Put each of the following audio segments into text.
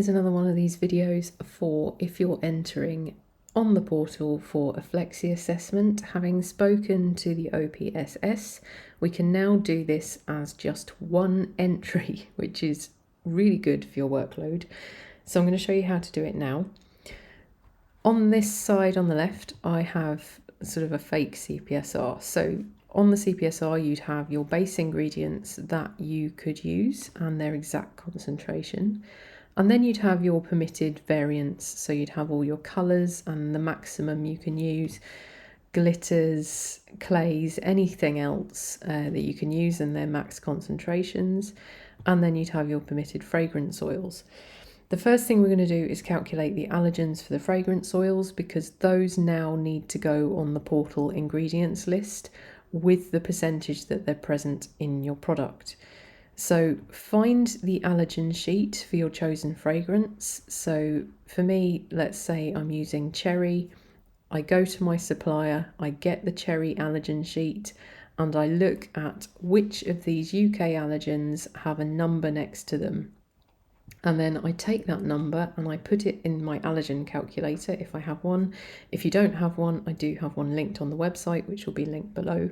Here's another one of these videos for if you're entering on the portal for a flexi assessment. Having spoken to the OPSS, we can now do this as just one entry, which is really good for your workload. So I'm going to show you how to do it now. On this side on the left, I have sort of a fake CPSR. So on the CPSR, you'd have your base ingredients that you could use and their exact concentration. And then you'd have your permitted variants. So you'd have all your colours and the maximum you can use, glitters, clays, anything else that you can use and their max concentrations. And then you'd have your permitted fragrance oils. The first thing we're going to do is calculate the allergens for the fragrance oils, because those now need to go on the portal ingredients list with the percentage that they're present in your product. So find the allergen sheet for your chosen fragrance. So for me, let's say I'm using cherry. I go to my supplier, I get the cherry allergen sheet, and I look at which of these UK allergens have a number next to them. And then I take that number and I put it in my allergen calculator if I have one. If you don't have one, I do have one linked on the website, which will be linked below.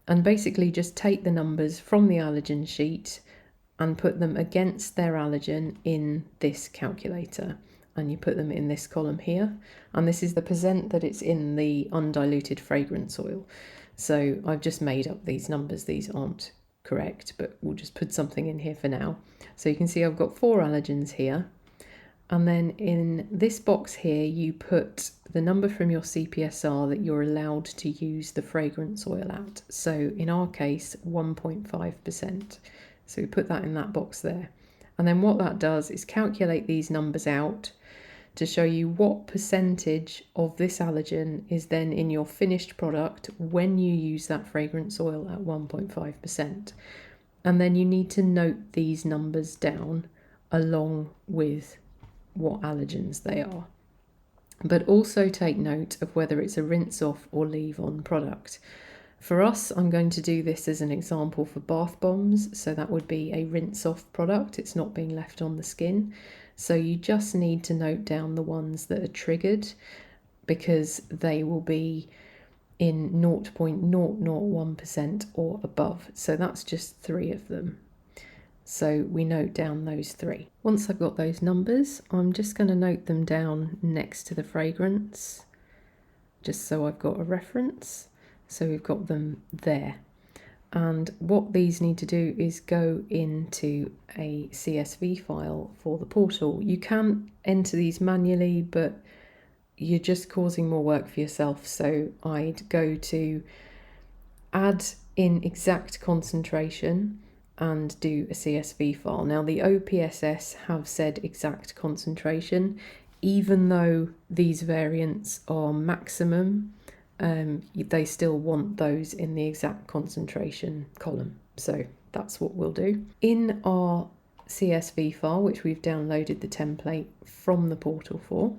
And basically just take the numbers from the allergen sheet and put them against their allergen in this calculator. And you put them in this column here. And this is the percent that it's in the undiluted fragrance oil. So I've just made up these numbers. These aren't correct, but we'll just put something in here for now. So you can see I've got 4 allergens here. And then in this box here, you put the number from your CPSR that you're allowed to use the fragrance oil at. So in our case, 1.5%. So we put that in that box there. And then what that does is calculate these numbers out to show you what percentage of this allergen is then in your finished product when you use that fragrance oil at 1.5%. And then you need to note these numbers down along with what allergens they are. But also take note of whether it's a rinse off or leave on product. For us, I'm going to do this as an example for bath bombs. So that would be a rinse off product. It's not being left on the skin. So you just need to note down the ones that are triggered, because they will be in 0.001% or above. So that's just 3 of them. So we note down those 3. Once I've got those numbers, I'm just going to note them down next to the fragrance, just so I've got a reference. So we've got them there. And what these need to do is go into a CSV file for the portal. You can enter these manually, but you're just causing more work for yourself. So I'd go to add in exact concentration and do a CSV file. Now the OPSS have said exact concentration, even though these variants are maximum, they still want those in the exact concentration column. So that's what we'll do. In our CSV file, which we've downloaded the template from the portal for,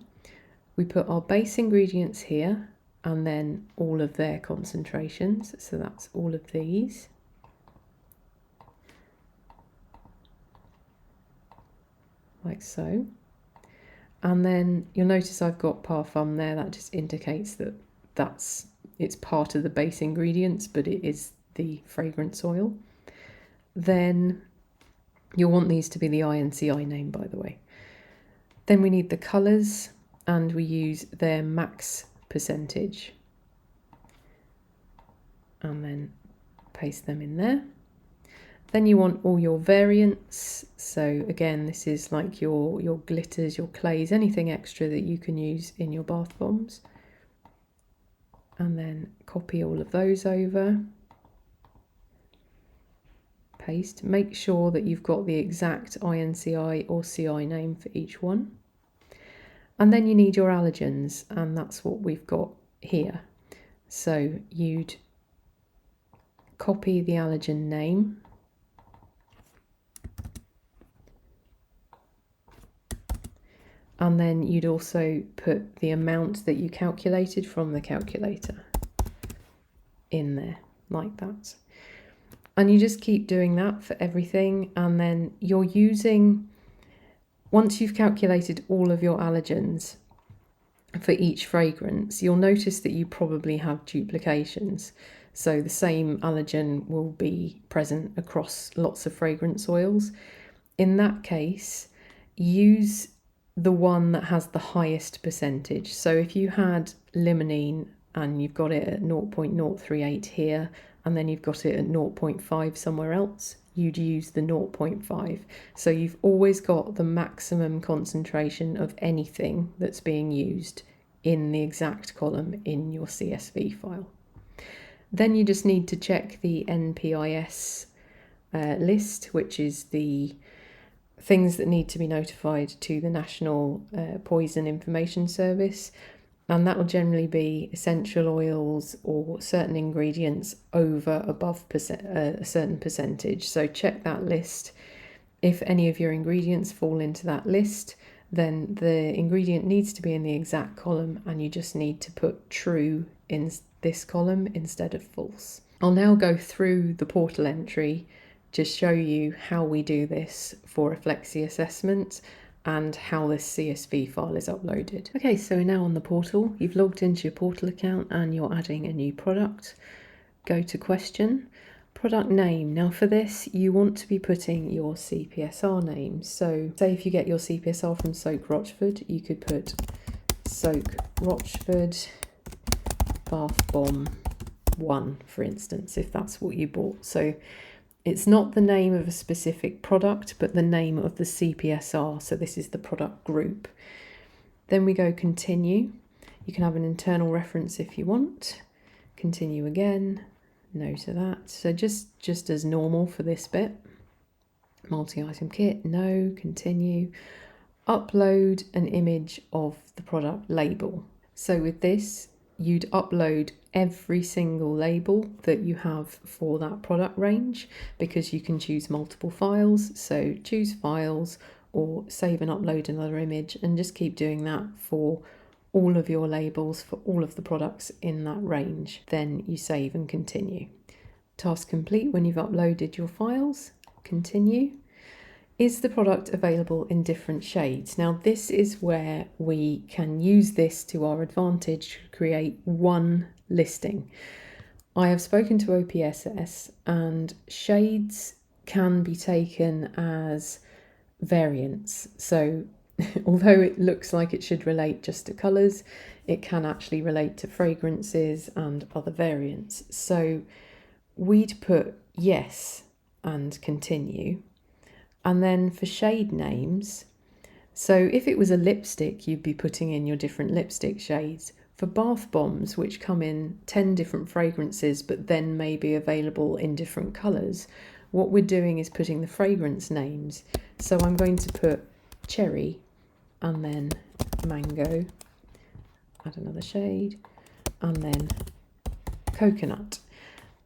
we put our base ingredients here and then all of their concentrations. So that's all of these. Like so. And then you'll notice I've got parfum there. That just indicates that it's part of the base ingredients, but it is the fragrance oil. Then you'll want these to be the INCI name, by the way. Then we need the colours, and we use their max percentage. And then paste them in there. Then you want all your variants. So again, this is like your glitters, your clays, anything extra that you can use in your bath bombs. And then copy all of those over. Paste. Make sure that you've got the exact INCI or CI name for each one. And then you need your allergens, and that's what we've got here. So you'd copy the allergen name. And then you'd also put the amount that you calculated from the calculator in there, like that. And you just keep doing that for everything. And then you're using Once you've calculated all of your allergens for each fragrance, you'll notice that you probably have duplications. So the same allergen will be present across lots of fragrance oils. In that case, use the one that has the highest percentage. So if you had limonene and you've got it at 0.038 here, and then you've got it at 0.5 somewhere else, you'd use the 0.5. So you've always got the maximum concentration of anything that's being used in the exact column in your CSV file. Then you just need to check the NPIS list, which is the things that need to be notified to the National Poison Information Service, and that will generally be essential oils or certain ingredients above a certain percentage. So check that list. If any of your ingredients fall into that list, then the ingredient needs to be in the exact column, and you just need to put true in this column instead of false. I'll now go through the portal entry to show you how we do this for a Flexi assessment and how this CSV file is uploaded. Okay, so we're now on the portal. You've logged into your portal account and you're adding a new product. Go to question, product name. Now for this, you want to be putting your CPSR name. So say if you get your CPSR from Soak Rochford, you could put Soak Rochford Bath Bomb 1, for instance, if that's what you bought. So it's not the name of a specific product, but the name of the CPSR. So this is the product group. Then we go continue. You can have an internal reference if you want. Continue again. No to that. So just as normal for this bit. Multi-item kit. No. Continue. Upload an image of the product label. So with this, you'd upload every single label that you have for that product range, because you can choose multiple files. So choose files or save and upload another image, and just keep doing that for all of your labels for all of the products in that range. Then you save and continue. Task complete when you've uploaded your files. Continue. Is the product available in different shades? Now this is where we can use this to our advantage to create one listing. I have spoken to OPSS, and shades can be taken as variants. So although it looks like it should relate just to colours, it can actually relate to fragrances and other variants. So we'd put yes and continue. And then for shade names, so if it was a lipstick, you'd be putting in your different lipstick shades. For bath bombs, which come in 10 different fragrances, but then may be available in different colours, what we're doing is putting the fragrance names. So I'm going to put cherry and then mango, add another shade, and then coconut.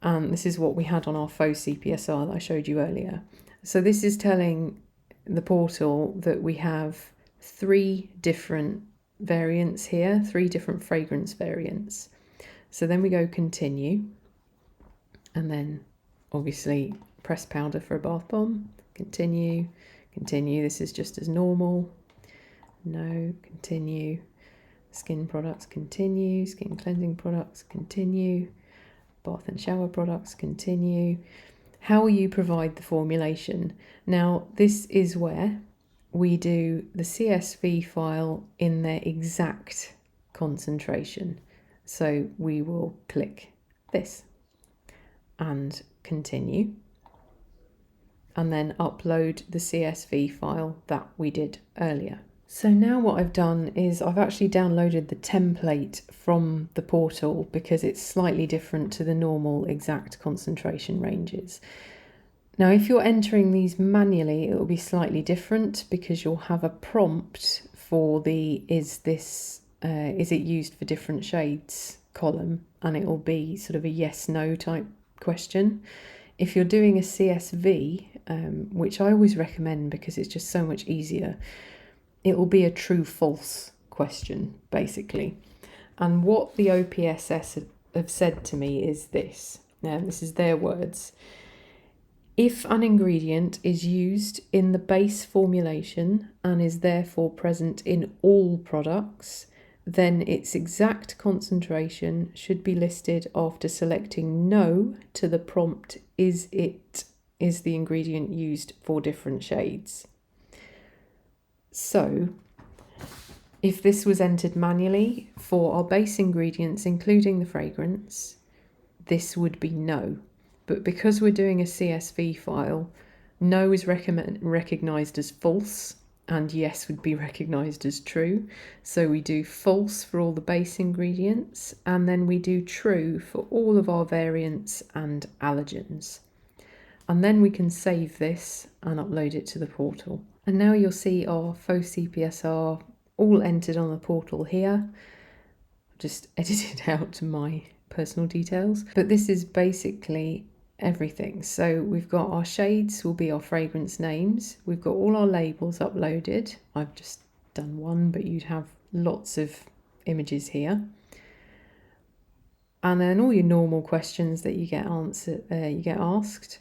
And this is what we had on our faux CPSR that I showed you earlier. So this is telling the portal that we have 3 different variants here, 3 different fragrance variants. So then we go continue, and then obviously press powder for a bath bomb, continue, continue, this is just as normal, no, continue, skin products, continue, skin cleansing products, continue, bath and shower products, continue. How you provide the formulation. Now this is where we do the CSV file in their exact concentration. So we will click this and continue, and then upload the CSV file that we did earlier. So now what I've done is I've actually downloaded the template from the portal, because it's slightly different to the normal exact concentration ranges. Now if you're entering these manually, it will be slightly different, because you'll have a prompt for the is it used for different shades column, and it will be sort of a yes no type question. If you're doing a CSV, which I always recommend because it's just so much easier, it will be a true false question basically. And what the OPSS have said to me is this. Now this is their words. If an ingredient is used in the base formulation and is therefore present in all products, then its exact concentration should be listed after selecting no to the prompt is the ingredient used for different shades. So if this was entered manually for our base ingredients including the fragrance, this would be no. But because we're doing a CSV file, no is recognised as false and yes would be recognised as true. So we do false for all the base ingredients and then we do true for all of our variants and allergens. And then we can save this and upload it to the portal. And now you'll see our faux CPSR all entered on the portal here. I've just edited out my personal details, but this is basically everything. So we've got our shades will be our fragrance names. We've got all our labels uploaded. I've just done one, but you'd have lots of images here. And then all your normal questions that you get asked.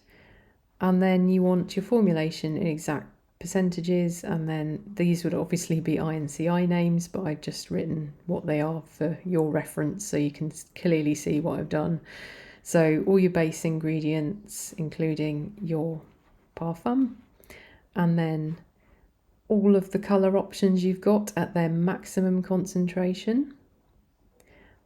And then you want your formulation in exact percentages, and then these would obviously be INCI names, but I've just written what they are for your reference so you can clearly see what I've done. So all your base ingredients, including your parfum, and then all of the colour options you've got at their maximum concentration,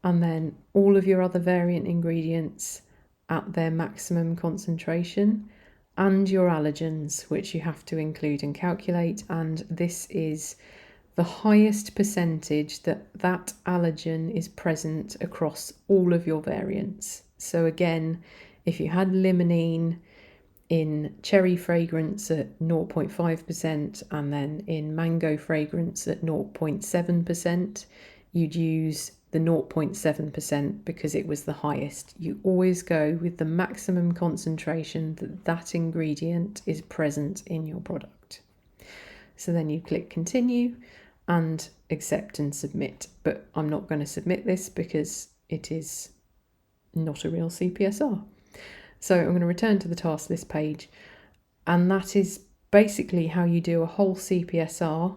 and then all of your other variant ingredients at their maximum concentration, and your allergens, which you have to include and calculate, and this is the highest percentage that allergen is present across all of your variants. So again, if you had limonene in cherry fragrance at 0.5% and then in mango fragrance at 0.7%, you'd use the 0.7% because it was the highest. You always go with the maximum concentration that ingredient is present in your product. So then you click continue and accept and submit, but I'm not going to submit this because it is not a real CPSR. So I'm going to return to the task list page, and that is basically how you do a whole CPSR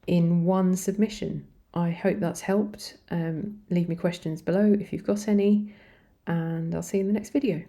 in one submission. I hope that's helped. Leave me questions below if you've got any, and I'll see you in the next video.